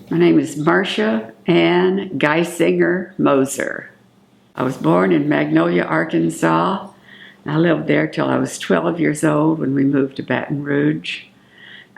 My name is Marcia Ann Guissinger Moser. I was born in Magnolia, Arkansas. I lived there till I was 12 years old when we moved to Baton Rouge.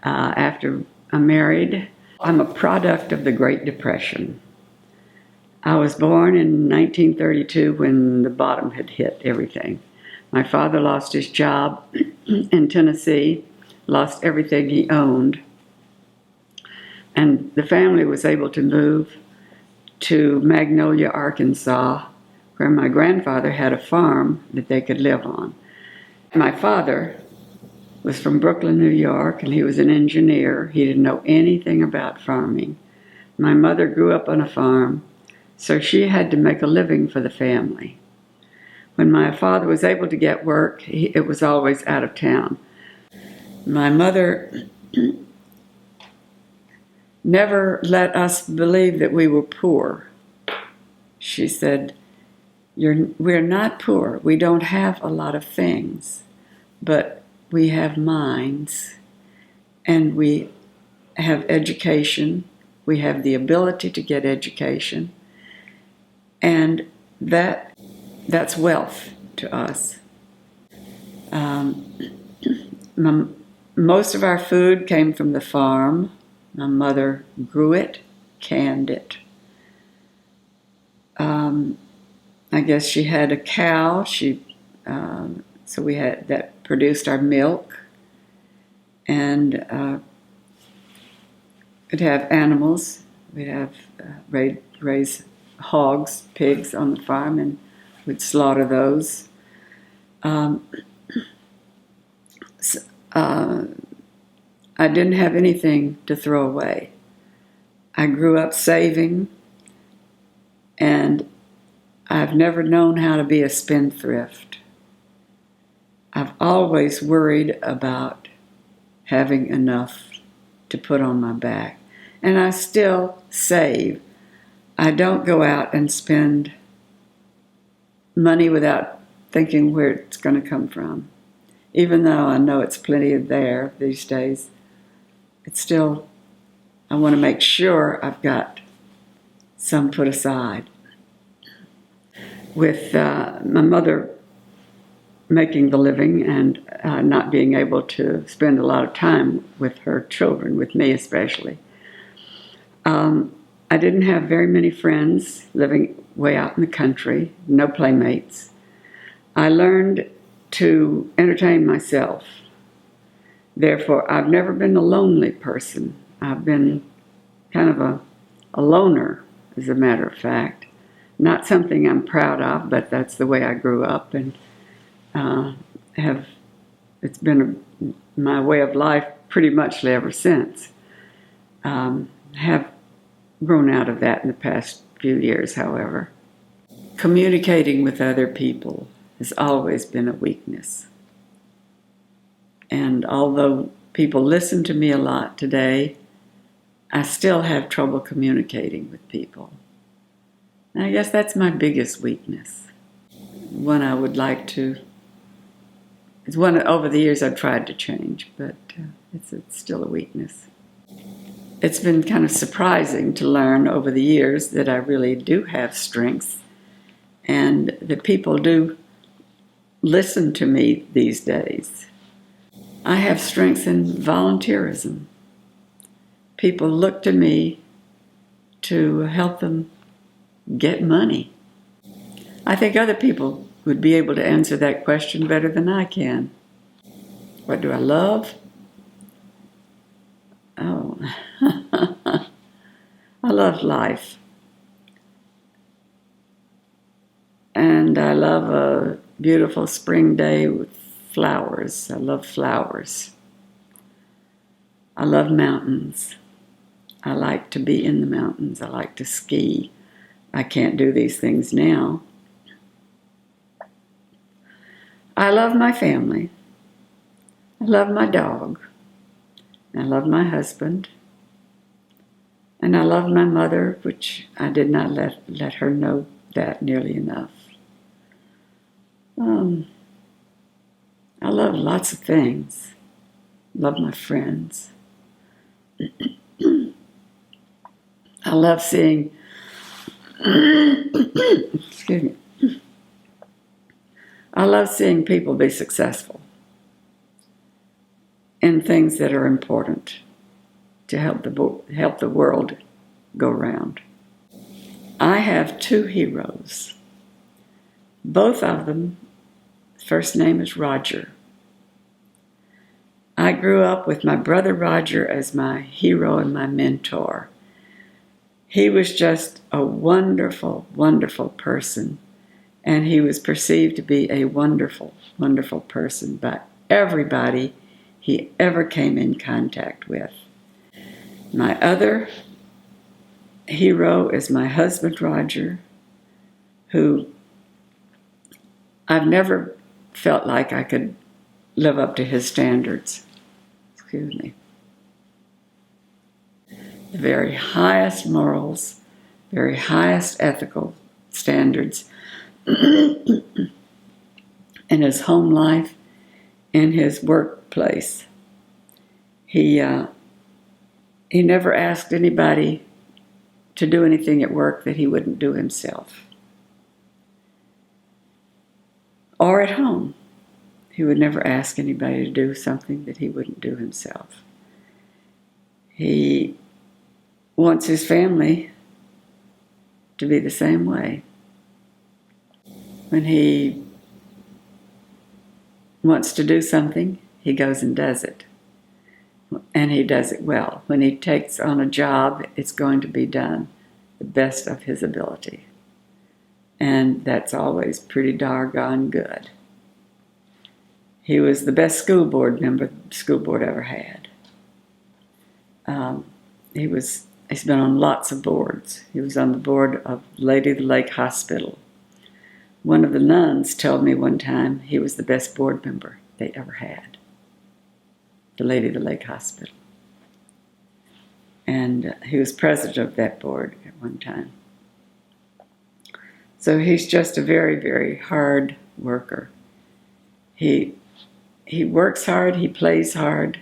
After I'm married, I'm a product of the Great Depression. I was born in 1932 when the bottom had hit everything. My father lost his job in Tennessee, lost everything he owned, and the family was able to move to Magnolia, Arkansas, where my grandfather had a farm that they could live on. My father was from Brooklyn, New York, and he was an engineer. He didn't know anything about farming. My mother grew up on a farm, so she had to make a living for the family. When my father was able to get work, it was always out of town. My mother never let us believe that we were poor. She said, we're not poor. We don't have a lot of things, but we have minds, and we have education. We have the ability to get education, and that's wealth to us. Most of our food came from the farm. My mother grew it, canned it. I guess she had a cow. So we had that produced our milk, and we'd have animals. We'd have raise hogs, pigs on the farm, and we'd slaughter those. I didn't have anything to throw away. I grew up saving, and I've never known how to be a spendthrift. I've always worried about having enough to put on my back, and I still save. I don't go out and spend money without thinking where it's going to come from. Even though I know it's plenty there these days, it's still, I want to make sure I've got some put aside. With my mother making the living and not being able to spend a lot of time with her children, with me especially, I didn't have very many friends living way out in the country, no playmates. I learned to entertain myself. Therefore, I've never been a lonely person. I've been kind of a loner, as a matter of fact. Not something I'm proud of, but that's the way I grew up, and it's been my way of life pretty much ever since. Have grown out of that in the past few years, however. Communicating with other people has always been a weakness. And although people listen to me a lot today, I still have trouble communicating with people. And I guess that's my biggest weakness. One I would like to, it's one over the years I've tried to change, but it's still a weakness. It's been kind of surprising to learn over the years that I really do have strengths, and that people do listen to me these days. I have strengths in volunteerism. People look to me to help them get money. I think other people would be able to answer that question better than I can. What do I love? Oh, I love life. And I love a beautiful spring day with flowers. I love flowers. I love mountains. I like to be in the mountains. I like to ski. I can't do these things now. I love my family. I love my dog. I love my husband. And I love my mother, which I did not let her know that nearly enough. I love lots of things. Love my friends. I love seeing, excuse me, I love seeing people be successful in things that are important to help the world go round. I have two heroes. Both of them, first name is Roger. I grew up with my brother Roger as my hero and my mentor. He was just a wonderful, wonderful person, and he was perceived to be a wonderful, wonderful person by everybody he ever came in contact with. My other hero is my husband Roger, who I've never felt like I could live up to his standards. Excuse me. The very highest morals, very highest ethical standards in his home life, in his workplace. He never asked anybody to do anything at work that he wouldn't do himself. Or at home. He would never ask anybody to do something that he wouldn't do himself. He wants his family to be the same way. When he wants to do something, he goes and does it. And he does it well. When he takes on a job, it's going to be done the best of his ability. And that's always pretty doggone good. He was the best school board member the school board ever had. He's been on lots of boards. He was on the board of Lady of the Lake Hospital. One of the nuns told me one time he was the best board member they ever had. The Lady of the Lake Hospital. And he was president of that board at one time. So he's just a very, very hard worker. He works hard, he plays hard,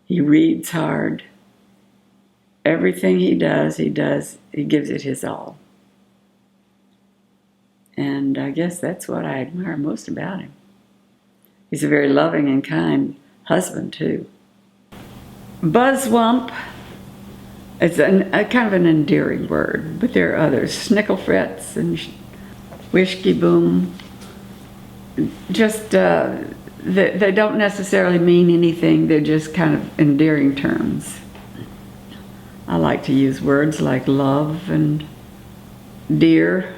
he reads hard. Everything he does, he gives it his all. And I guess that's what I admire most about him. He's a very loving and kind husband, too. Buzzwump is a kind of an endearing word, but there are others. Snicklefritz and Wishky Boom. Just, they don't necessarily mean anything. They're just kind of endearing terms. I like to use words like love and dear.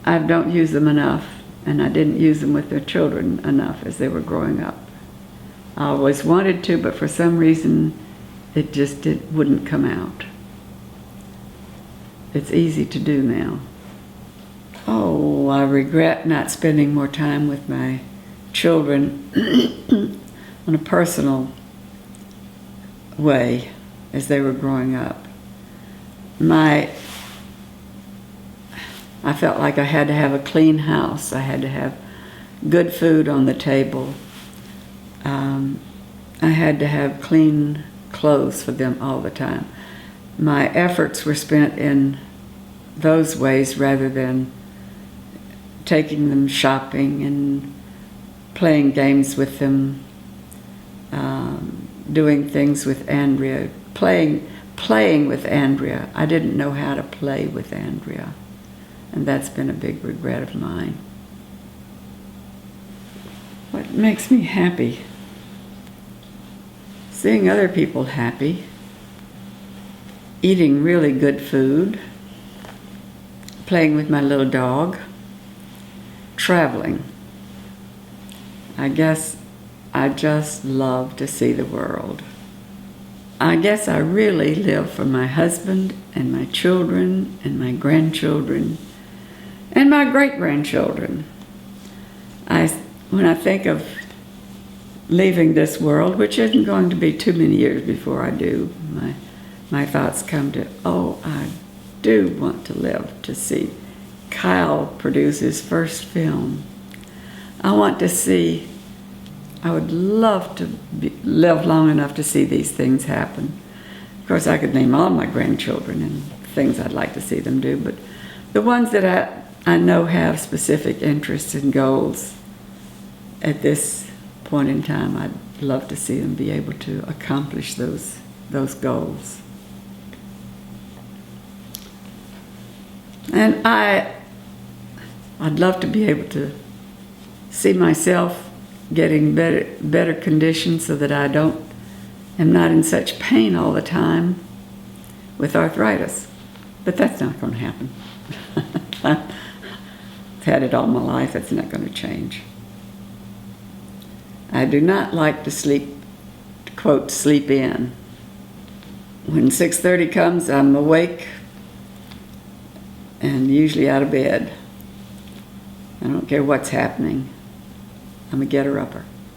I don't use them enough, and I didn't use them with their children enough as they were growing up. I always wanted to, but for some reason, it wouldn't come out. It's easy to do now. Oh, I regret not spending more time with my children in a personal way as they were growing up. I felt like I had to have a clean house. I had to have good food on the table. I had to have clean clothes for them all the time. My efforts were spent in those ways rather than taking them shopping and playing games with them, doing things with Andrea, playing with Andrea. I didn't know how to play with Andrea, and that's been a big regret of mine. What makes me happy? Seeing other people happy, eating really good food, playing with my little dog, traveling. I guess I just love to see the world. I guess I really live for my husband and my children and my grandchildren and my great-grandchildren. When I think of leaving this world, which isn't going to be too many years before I do, my thoughts come to, I do want to live to see Kyle produce his first film. I would love to live long enough to see these things happen. Of course, I could name all my grandchildren and things I'd like to see them do, but the ones that I know have specific interests and goals at this point in time, I'd love to see them be able to accomplish those goals. And I'd love to be able to see myself getting better conditions so that I am not in such pain all the time with arthritis. But that's not going to happen. I've had it all my life. That's not going to change. I do not like to sleep, to quote, sleep in. When 6:30 comes, I'm awake and usually out of bed. I don't care what's happening. I'm a getter-upper.